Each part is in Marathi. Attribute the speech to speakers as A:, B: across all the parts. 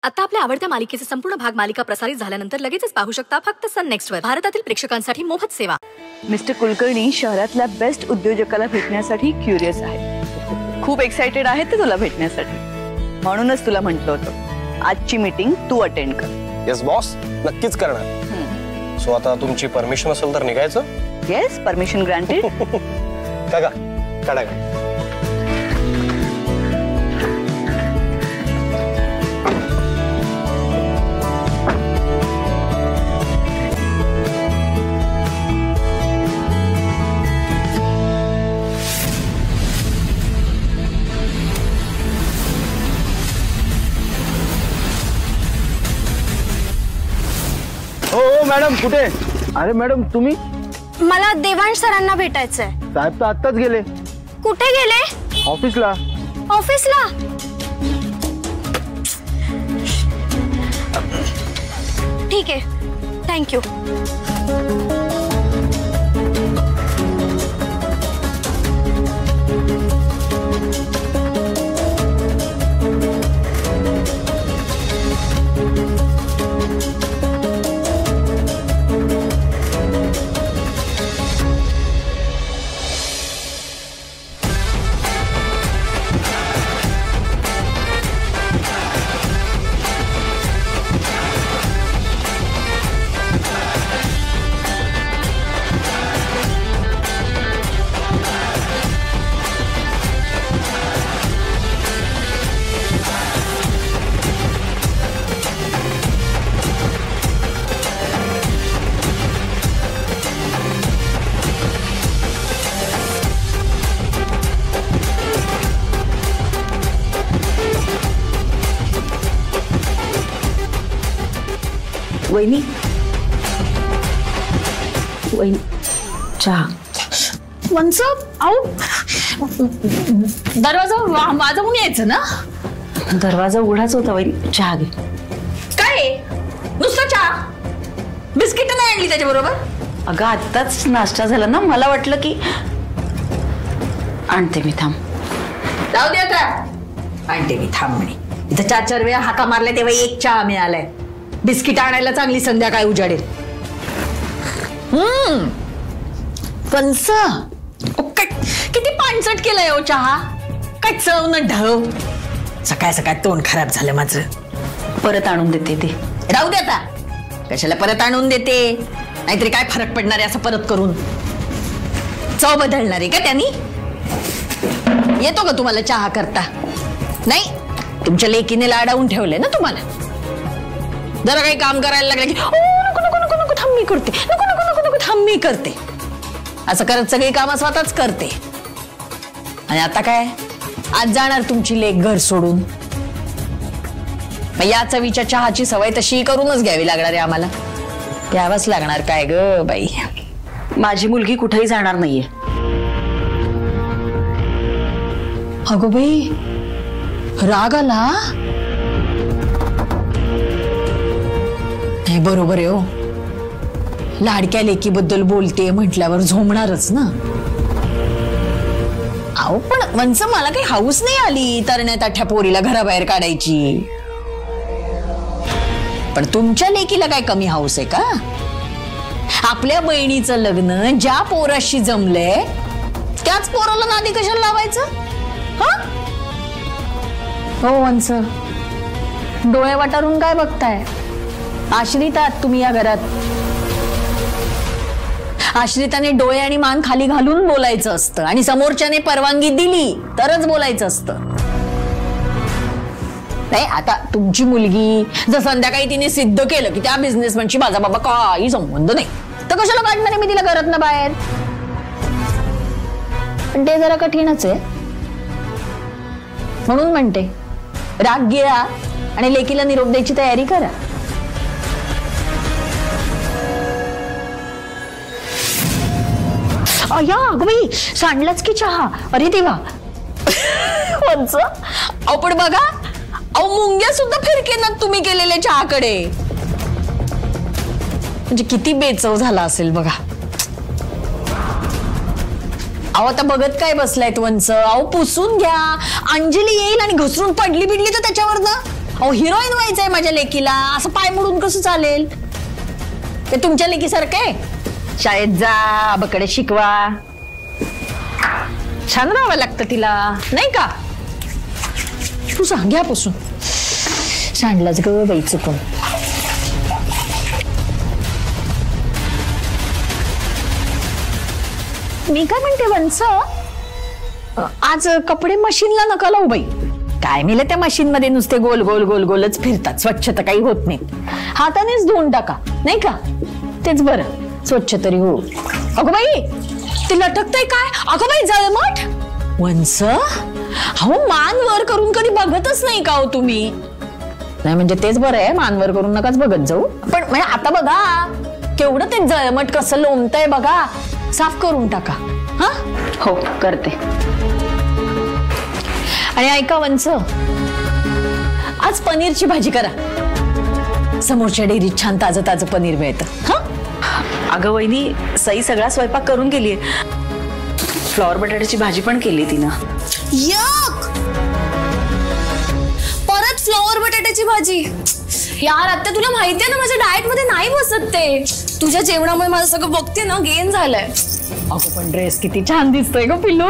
A: आता आपल्या आवडत्या मालिकेचे संपूर्ण भाग मालिका प्रसारित झाल्यानंतर लगेचच पाहू शकता फक्त सन नेक्स्ट वर. भारतातील प्रेक्षकांसाठी मोफत सेवा.
B: मिस्टर कुलकर्णी शहरातल्या बेस्ट उद्योजकाला भेटण्यासाठी क्युरियस आहे. खूप एक्साइटेड आहे ते तुला भेटण्यासाठी. म्हणूनच तुला म्हटलं होतं आजची मीटिंग तू अटेंड कर.
C: येस बॉस, नक्कीच करणार. सो आता तुमची परमिशन असेल तर निघायचं.
B: Yes, permission granted.
C: काका काढा.
D: हो मॅडम, कुठे? अरे मॅडम तुम्ही?
E: मला देवांश सरांना भेटायचंय.
D: साहेब तर आत्ताच गेले.
E: कुठे गेले?
D: ऑफिसला.
E: ऑफिसला? ठीक आहे, थँक्यू.
F: वहिनी, वहिनी चहा.
G: वंस आऊ, दरवाजा वाजवून यायचं ना.
F: दरवाजा उघडाच होता वहिनी. चहा घे.
G: काय नुसतं चहा? बिस्किट नाही आणली त्याच्याबरोबर?
F: अगं आत्ताच नाश्ता झाला ना, मला वाटलं की आणते मी. थांब.
G: जाऊ दे आता. आणते मी, थांब म्हणे. इथं 4-4 वेळा हाका मारल्या तेव्हा एक चहा मिळालाय. बिस्किट आणायला चांगली संध्याकाळी उजाडेल. कंस किती पाणचट केलंय हो चहा. काय चव न ढव. सकाळ सकाळ तोंड खराब झालं माझं.
F: परत आणून देते ते.
G: राहू दे आता. कशाला परत आणून देते? नाहीतरी काय फरक पडणार आहे असं परत करून? चव बदलणार आहे का त्यांनी? येतो का तुम्हाला चहा करता? नाही, तुमच्या लेकीने लाडावून ठेवलंय ना तुम्हाला. जरा काही काम करायला लागलं की नको नको नको नको थांब मी करते, नको नको नको नको थांब मी करते, असं करत सगळी कामं स्वतःच करते. आणि आता काय, आज जाणार तुमची लेक घर सोडून. या चवीच्या चहाची सवय तशी करूनच घ्यावी लागणार आहे आम्हाला. घ्यावंच लागणार. काय ग बाई,
F: माझी मुलगी कुठेही जाणार नाहीये.
G: अगो बाई, राग आला? हे बरोबर आहे हो. लाडक्या लेकीबद्दल बोलते म्हटल्यावर झोमणारच ना. अहो पण वंच मला काही हाऊस नाही आली तरण्या ताठ्या पोरीला घराबाहेर काढायची. पण तुमच्या लेकीला काय कमी हाऊस आहे का? आपल्या बहिणीचं लग्न ज्या पोराशी जमलंय त्याच पोराला नादी कशाला लावायचं? हो वंच, डोळे वाटारून काय बघताय? आश्रित आहात तुम्ही या घरात. आश्रिताने डोळे आणि मान खाली घालून बोलायचं असतं आणि समोरच्याने परवानगी दिली तरच बोलायचं असतं. नाही आता तुमची मुलगी जर संध्याकाळी तिने सिद्ध केलं की त्या बिझनेसमॅनशी माझा बाबा काही संबंध नाही, तर कशाला काढणार आहे मी तिला घरातनं बाहेर? पण ते जरा कठीणच आहे. म्हणून म्हणते, राग गिळा आणि लेकीला निरोप द्यायची तयारी करा. अय्या अगं बाई, सांडलाच की चहा. अरे देवा. वंच, अहो पण बघा, अहो मुंग्या सुद्धा फिरकेनात तुम्ही केलेल्या चहाकडे. म्हणजे किती बेचव झाला असेल बघा. अहो आता बघत काय बसलाय वंच? अहो पुसून घ्या. अंजली येईल आणि घसरून पडली बिडली तर त्याच्यावर ना. अहो हिरोईन व्हायचंय माझ्या लेकीला, असं पाय मोडून कसं चालेल? ते तुमच्या लेकीसारखं आहे? शाळेत जा, आबाकडे शिकवा, छान राहावं लागतं तिला, नाही का? तू सांग्यापासून सांडलाच ग बाई चुकून. मी काय म्हणते वंस, आज कपडे मशीनला नका लावू बाई. काय मिळेल त्या मशीन मध्ये नुसते गोल गोल गोल गोलच फिरतात, स्वच्छता काही होत नाही. हातानेच धुवून टाका, नाही का? तेच बरं, स्वच्छ तरी हो. अगं बाई ते लटकतंय काय? अगं बाई जळमट. वंस हो, मान वर करून कधी बघतच नाही का हो तुम्ही? नाही म्हणजे तेच बरं आहे, मान वर करून नकाच बघत जाऊ. पण म्हणजे आता बघा केवढं ते जळमट कसं लोंबतंय बघा, साफ करून टाका. हा
F: हो करते.
G: आणि ऐका वंस, आज पनीरची भाजी करा. समोरच्या डेअरीत छान ताजं ताजं पनीर मिळतं. हा
F: अगं वहिनी, सई सगळा स्वयंपाक करून गेलीये. फ्लॉवर बटाट्याची भाजी पण केली तिनं.
E: यक, परत फ्लॉवर बटाट्याची भाजी. यार आता तुला माहितीये ना माझ्या डाएट मध्ये नाही बसत ते. तुझ्या जेवणामुळे माझं सगळं बघते ना गेन झालंय.
G: अगं पण ड्रेस किती छान दिसतोय ग पिल्लू.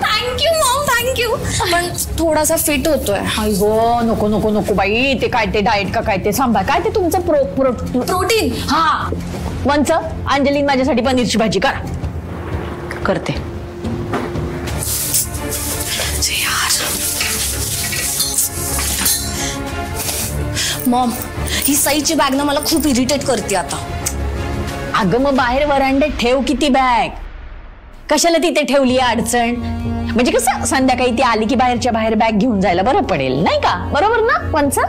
E: Thank you Maugham, thank you. पण थोडासा फिट होतोय.
G: अगो नको नको नको बाई, ते काय ते डाएट का काय ते सांभाळ. काय ते तुमचं
E: प्रोटीन.
G: हा वंच, अंजलीन माझ्यासाठी पनीरची भाजी करा.
F: करते.
E: मॉम, ही सईची बॅग ना मला खूप इरिटेट करते आता.
G: अगं मग बाहेर वरांड्यात ठेव किती बॅग, कशाला तिथे ठेवली अडचण? म्हणजे कसं संध्याकाळी ती आली की बाहेरच्या बाहेर बॅग घेऊन जायला बरं पडेल, नाही का? बरोबर ना वंच?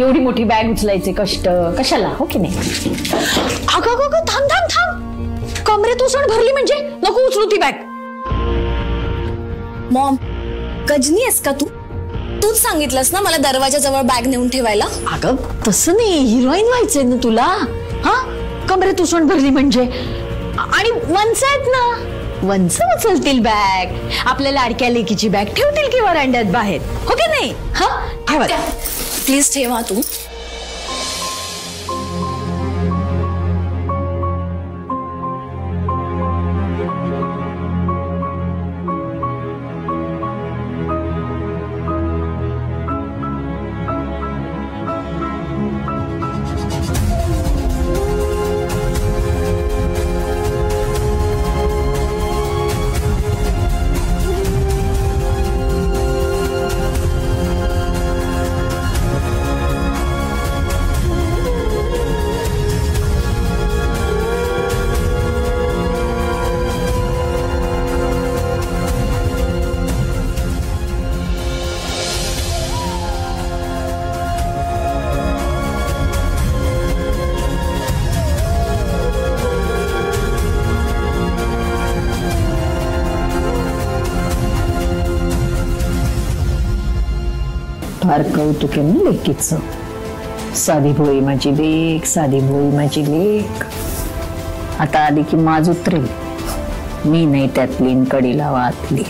G: एवढी मोठी बॅग उचलायचे कष्ट कशाला, हो की नाही? अगं थांब थांब थांब, कमरेत उसण भरली म्हणजे नको उचलू ती बॅग.
E: मॉम, गजनी आहेस का तू? तूच सांगितलंस ना मला दरवाजाजवळ बॅग नेऊन ठेवायला.
G: अगं तसं नाही, हिरोईन व्हायचंय ना तुला. हा कमरेत उसण भरली म्हणजे. आणि वंच आहेत ना, वंच उचलतील बॅग, आपल्या लाडक्या लेकीची बॅग ठेवतील की वरांड्यात बाहेर, हो की नाही? हा ठेवा,
E: प्लीज ठेवा तू.
G: फार कौतुक आहे ना लेकीचं. साधी भोळी माझी लेक, साधी भोळी माझी लेक. आता आली की माज उतरेल, मी नाही त्यातली कडीला वाचली.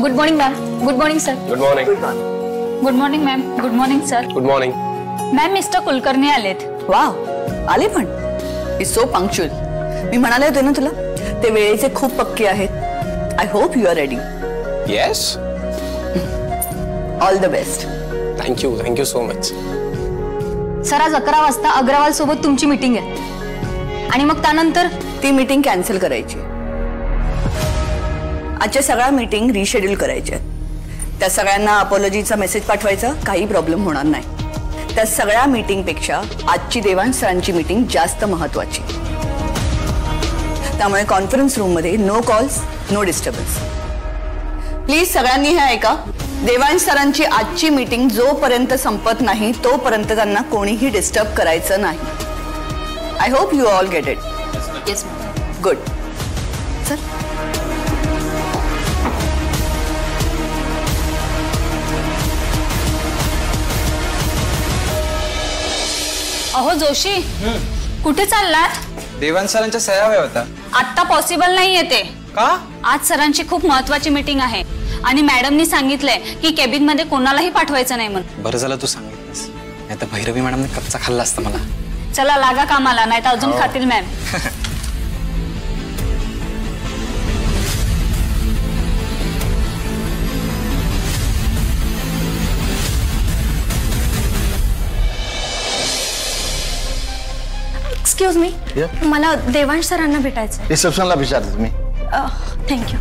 A: Good morning ma'am. Good morning sir.
C: Good morning.
A: Good morning ma'am. Good morning sir.
C: Good morning.
A: Ma'am mister Kulkarni आलेत.
B: वाव, आले पण. Is so punctual. मी म्हणाले होते ना तुला, ते वेळेचे खूप पक्के आहेत. I hope you are ready.
C: Yes.
B: All the best.
C: Thank you so much.
A: Sir आज 11 वाजता अग्रवाल सोबत तुमची मीटिंग आहे आणि मग त्यानंतर
B: ती मीटिंग कॅन्सल करायची. आजच्या सगळ्या मीटिंग रिशेड्यूल करायच्या. त्या सगळ्यांना अपॉलॉजीचा मेसेज पाठवायचा, काही प्रॉब्लेम होणार नाही. त्या सगळ्या मीटिंग पेक्षा आजची देवांश सरांची मीटिंग जास्त महत्वाची. त्यामुळे कॉन्फरन्स रूम मध्ये no calls, no disturbance. Please सगळ्यांनी हे ऐका, देवांश सरांची आजची मीटिंग जोपर्यंत संपत नाही तोपर्यंत त्यांना कोणीही डिस्टर्ब करायचं नाही. I hope you all get it.
A: Yes ma'am.
B: Good. Sir
E: अहो जोशी, कुठे चाललात?
H: देवांश सरांच्या सह्या हव्या होता.
E: आत्ता पॉसिबल नाही येते.
H: का?
E: आज सरांची खूप महत्वाची मीटिंग आहे आणि मॅडमनी सांगितलंय की केबिन मध्ये कोणालाही पाठवायचं नाही म्हणून.
H: बरं झालं तू सांगितलंस, नाही तर भैरवी मॅडमने कच्चा खाल्ला असता मला.
E: चला लागा कामाला, नाही तर अजून खातील मॅम.
I: एक्सक्यूज मी, मला देवांश सरांना भेटायचं.
D: रिसेप्शनला विचारते तुम्ही.
I: थँक्यू.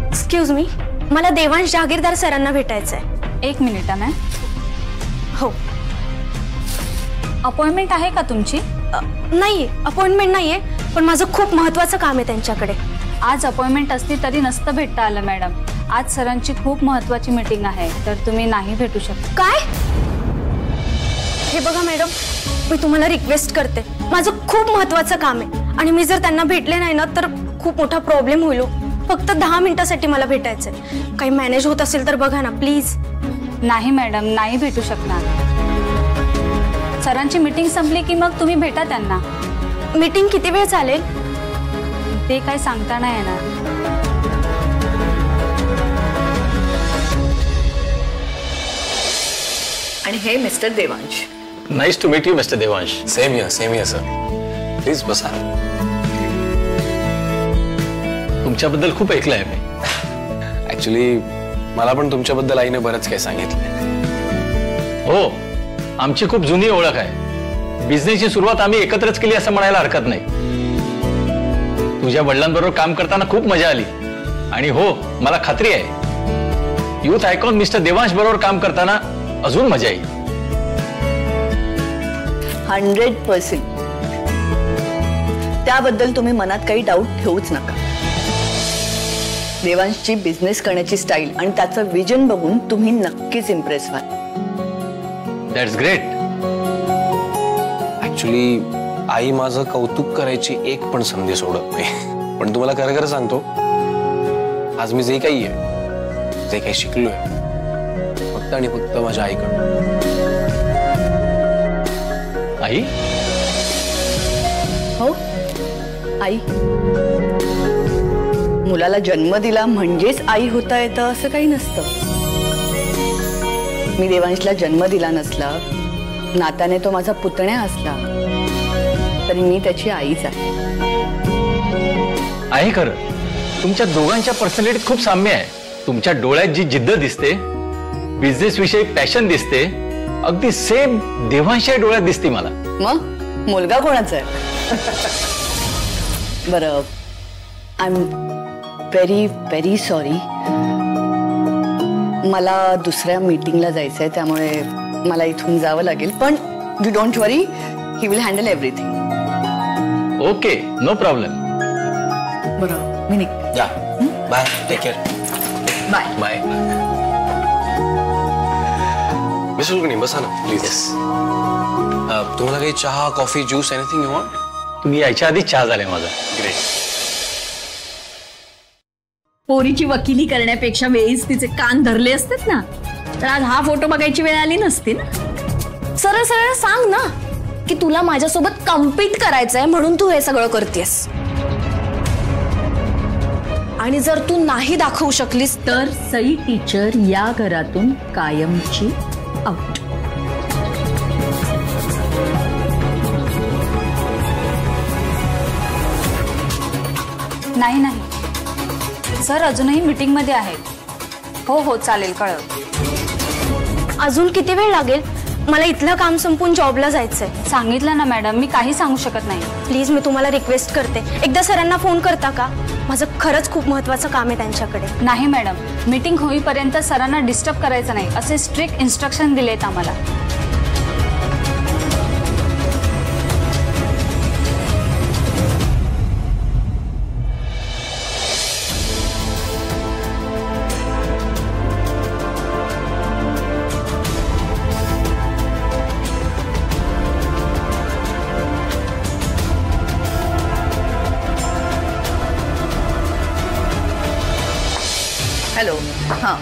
I: एक्सक्यूज मी, मला देवांश जहागीरदार सरांना भेटायचंय.
E: 1 मिनिट मॅम.
I: हो.
E: अपॉइंटमेंट आहे का तुमची?
I: नाही, अपॉइंटमेंट नाहीये, पण माझं खूप महत्वाचं काम आहे त्यांच्याकडे.
E: आज अपॉइंटमेंट असती तरी नसतं भेटता आलं मॅडम. आज सरांची खूप महत्वाची मीटिंग आहे, तर तुम्ही नाही भेटू शकता.
I: काय? हे बघा मॅडम, मी तुम्हाला रिक्वेस्ट करते, माझं खूप महत्वाचं काम आहे आणि मी जर त्यांना भेटले नाही ना तर खूप मोठा प्रॉब्लेम होईल. फक्त 10 मिनिटासाठी मला भेटायचंय. काही मॅनेज होत असेल तर बघा ना प्लीज.
E: नाही मॅडम, नाही भेटू शकणार. सरांची मीटिंग संपली की मग तुम्ही भेटा त्यांना.
I: मीटिंग किती वेळ चालेल
E: ते काय सांगता नाही येणार.
B: आणि हे mister Devansh.
C: Nice to meet you mister Devansh. Same here sir. Please बसा. तुमच्याबद्दल खूप ऐकलंय मी. ऍक्च्युली मला पण तुमच्याबद्दल आईने बरंच काही सांगितलंय.
J: हो, आमची खूप जुनी ओळख आहे. बिझनेसची सुरुवात आम्ही एकत्रच केली असं म्हणायला हरकत नाही. तुझ्या वडिलांबरोबर काम करताना खूप मजा आली आणि हो, मला खात्री आहे यूथ आयकॉन मिस्टर देवांश बरोबर काम करताना अजून मजा येईल.
B: 100%. त्याबद्दल तुम्ही मनात काही डाऊट ठेवूच नका. देवांशची बिझनेस करण्याची स्टाईल आणि त्याचं विजन बघून तुम्ही नक्कीच इम्प्रेस व्हाल.
J: That's great.
C: ऍक्च्युली आई माझं कौतुक करायची एक पण संधी सोडत नाही. पण तुम्हाला खरं खरं सांगतो, आज मी जे काही आहे, जे काही शिकलोय, फक्त आणि फक्त माझ्या आईकडून.
J: आई?
B: हो, आई. मुलाला जन्म दिला म्हणजेच आई होता येतं असं काही नसतं. मी देवांशला जन्म दिला नसला, नात्याने तो माझा पुतण्या असला, तरी मी त्याची आईच आहे.
J: आहे खरं. तुमच्या दोघांच्या पर्सनॅलिटीत खूप साम्य आहे. तुमच्या डोळ्यात जी जिद्द दिसते, बिझनेस विषयी पॅशन दिसते, अगदी सेम देवांशच्या डोळ्यात दिसते मला.
B: मग मुलगा कोणाचा आहे? बरं, I am very very sorry. मला दुसऱ्या मीटिंगला जायचंय, त्यामुळे मला इथून जावं लागेल. पण you don't worry, he will handle everything.
J: Okay, no problem.
B: बरं, मी निघते.
C: या, bye. Take care.
B: Bye.
C: Bye. Miss Kulkarni, बसा ना प्लीज. तुम्हाला काही चहा, coffee, juice, anything you want?
J: तुम्ही यायच्या आधी चहा झालाय माझा.
C: ग्रेट.
G: पोरीची वकिली करण्यापेक्षा वेळीच तिचे कान धरले असतेत ना, तर आज हा फोटो बघायची वेळ आली नसती ना.
E: सरळ सरळ सांग ना की तुला माझ्यासोबत कम्पीट करायचंय म्हणून तू हे सगळं करतेस. आणि जर तू नाही दाखवू शकलीस
G: तर सई टीचर या घरातून कायमची आउट.
E: नाही नाही सर, अजूनही मीटिंग मध्ये आहेत. हो हो चालेल, कळव.
I: अजून किती वेळ लागेल? मला इथलं काम संपून जॉबला जायचंय.
E: सांगितलं ना मॅडम, मी काही सांगू शकत नाही.
I: प्लीज, मी तुम्हाला रिक्वेस्ट करते, एकदा सरांना फोन करता का? माझं खरंच खूप महत्वाचं काम आहे त्यांच्याकडे.
E: नाही मॅडम, मीटिंग होईपर्यंत सरांना डिस्टर्ब करायचं नाही असे स्ट्रिक्ट इन्स्ट्रक्शन दिलेत आम्हाला.
B: हॅलो. हां,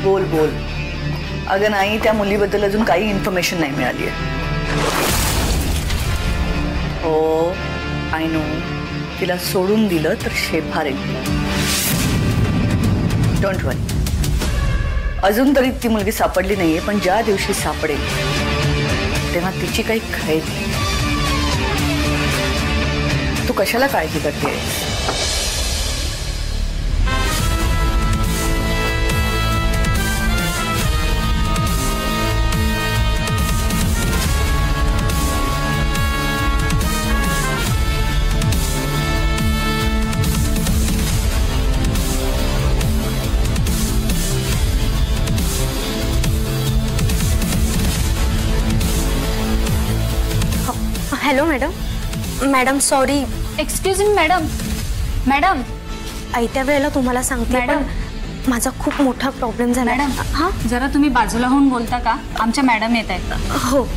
B: बोल बोल. अगं नाही, त्या मुलीबद्दल अजून काही इन्फॉर्मेशन नाही मिळाली आहे. हो आय नो, तिला सोडून दिलं तर शेफार येईल. डोंट वरी, अजून तरी ती मुलगी सापडली नाहीये, पण ज्या दिवशी सापडेल तेव्हा तिची काही खैर नाही. तू कशाला काळजी करतेस?
I: Hello madam. Madam sorry.
E: Excuse me madam. Madam
I: आयत्या वेळेला तुम्हाला सांगते
E: मॅडम,
I: माझा खूप मोठा प्रॉब्लेम झाला.
E: मॅडम हां जरा तुम्ही बाजूला होऊन बोलता का? आमच्या मॅडम येत आहेत.
I: हो.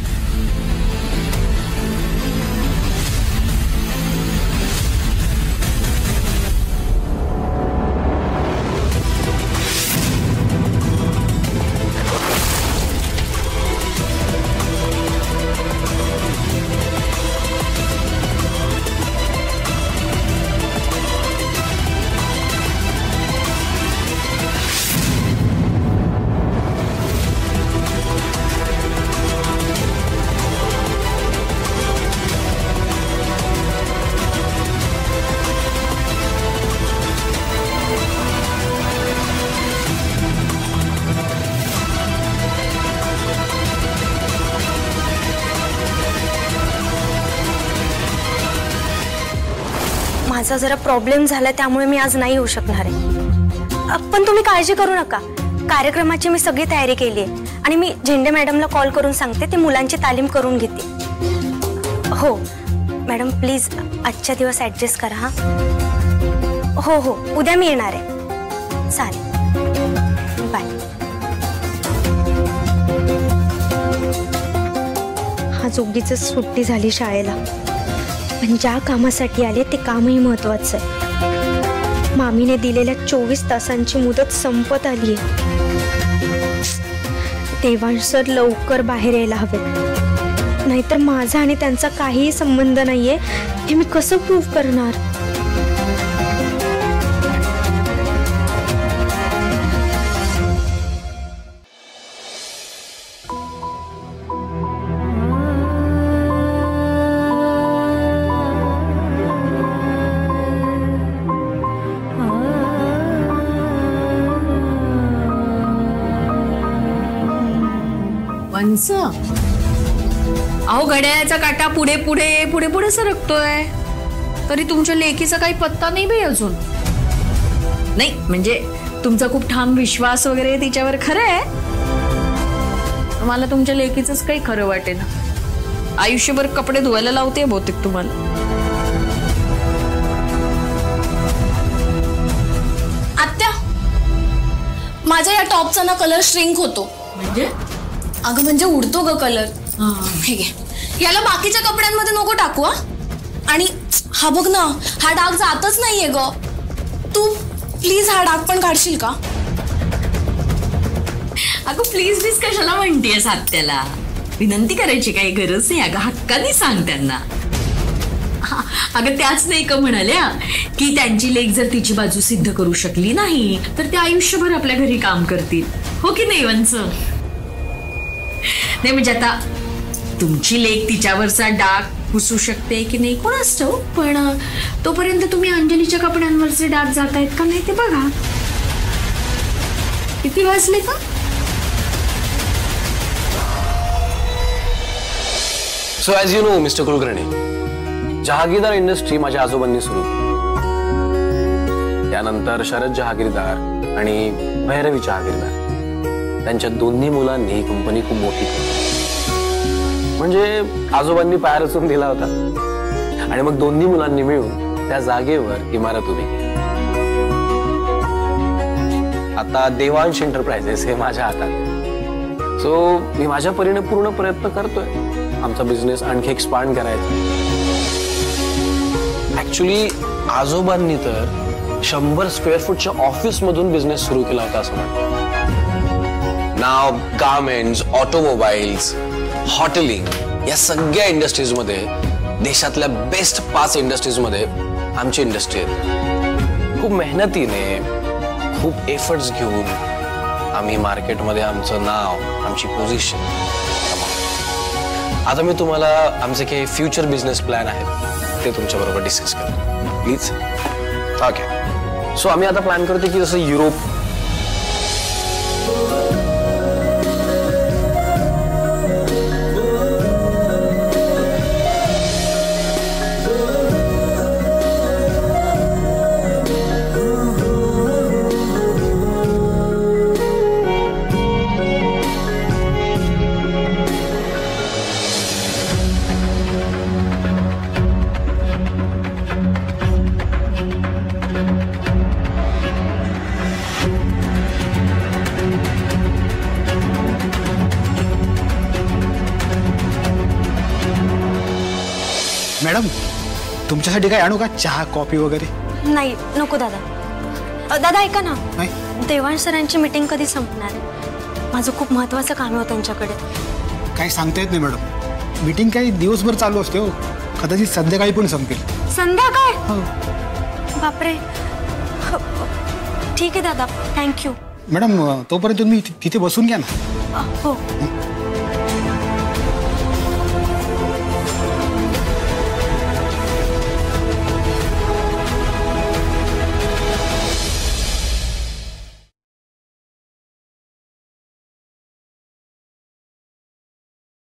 I: माझा जरा प्रॉब्लेम झाला त्यामुळे मी आज नाही येऊ शकणार आहे. पण तुम्ही काळजी करू नका, कार्यक्रमाची मी सगळी तयारी केली आहे आणि मी झेंडे मॅडमला कॉल करून सांगते, ते मुलांची तालीम करून घेते. हो मॅडम प्लीज आजच्या दिवस ऍडजस्ट करा. हा हो हो उद्या मी येणार आहे. चालेल बाय. हा जोगीच सुट्टी झाली शाळेला, पण ज्या कामासाठी आले ते कामही महत्वाचं आहे. मामीने दिलेल्या 24 तासांची मुदत संपत आली आहे. देवांश सर लवकर बाहेर यायला हवे, नाहीतर माझा आणि त्यांचा काहीही संबंध नाहीये हे मी कसं प्रूव्ह करणार.
G: अहो घड्याळाचा काटा पुढे पुढे पुढे पुढे सरकतोय, तरी तुमच्या लेकीचा काही पत्ता नाही बाई अजून. नाही म्हणजे तुमचा खूप ठाम विश्वास वगैरे तिच्यावर खरं आहे, मला तुमच्या लेकीचंच काही खरं वाटे ना. आयुष्यभर कपडे धुवायला लावते बहुतेक तुम्हाला.
E: आत्या माझ्या या टॉपचा ना कलर श्रिंक होतो.
G: म्हणजे
E: अगं म्हणजे उडतो ग कलर. हे घे, याला बाकीच्या कपड्यांमध्ये नको टाकू. आणि हा बघ ना, हा डाग जातच नाहीये ग. तू प्लीज हा डाग पण काढशील का?
G: अगं प्लीज प्लीज कशाला म्हणतेस आत्याला? विनंती करायची काही गरज नाही. अगं हक्काने सांग त्यांना. अगं त्याच नाही का म्हणाल्या की त्यांची लेक जर तिची बाजू सिद्ध करू शकली नाही तर ते आयुष्यभर आपल्या घरी काम करतील, हो की नाही वंच? नाही म्हणजे आता तुमची लेक तिच्यावरचा डाग पुसू शकते की नाही कोणास ठाऊक, पण तोपर्यंत तुम्ही अंजलीच्या कपड्यांवरचे डाग जात आहेत का नाही ते बघा. किती वाजले का?
C: So as you know mister Kulkarni, Jahagirdar industry माझ्या आजोबांनी सुरू केली. त्यानंतर शरद जहागीरदार आणि भैरवी जहागीरदार त्यांच्या दोन्ही मुलांनी ही कंपनी खूप मोठी केली. म्हणजे आजोबांनी पाय रचून दिला होता आणि मग दोन्ही मुलांनी मिळून त्या जागेवर इमारत उभी केली. आता देवांश एंटरप्राइजेस हे माझ्या हातात आहे. सो मी माझ्या परीने पूर्ण प्रयत्न करतोय आमचा बिझनेस आणखी एक्सपांड करायचा. ऍक्च्युली आजोबांनी तर 100 स्क्वेअर फूटच्या ऑफिस मधून बिझनेस सुरू केला होता असं म्हणतात. नाव गार्मेंट्स, ऑटोमोबाईल्स, हॉटेलिंग या सगळ्या इंडस्ट्रीजमध्ये देशातल्या बेस्ट 5 इंडस्ट्रीजमध्ये आमची इंडस्ट्री आहे. खूप मेहनतीने, खूप एफर्ट्स घेऊन आम्ही मार्केटमध्ये आमचं नाव, आमची पोझिशन. आता मी तुम्हाला आमचे काही फ्युचर बिझनेस प्लॅन आहेत ते तुमच्याबरोबर डिस्कस करतो प्लीज. ओके, सो आम्ही आता प्लॅन करतो की जसं युरोप,
D: मॅडम तुमच्यासाठी काय आणू का? चहा, कॉफी वगैरे?
I: नाही नको दादा. दादा ऐका ना, देवांश सरांची मीटिंग कधी संपणार आहे? माझं खूप महत्वाचं काम आहे त्यांच्याकडे.
D: काही सांगता येत नाही मॅडम, मीटिंग काही दिवसभर चालू असते हो, कदाचित संध्याकाळी पण संपेल.
I: संध्याकाळ? बापरे. ठीक आहे दादा, थँक्यू.
D: मॅडम तोपर्यंत तुम्ही तिथे बसून घ्या ना.
I: हो.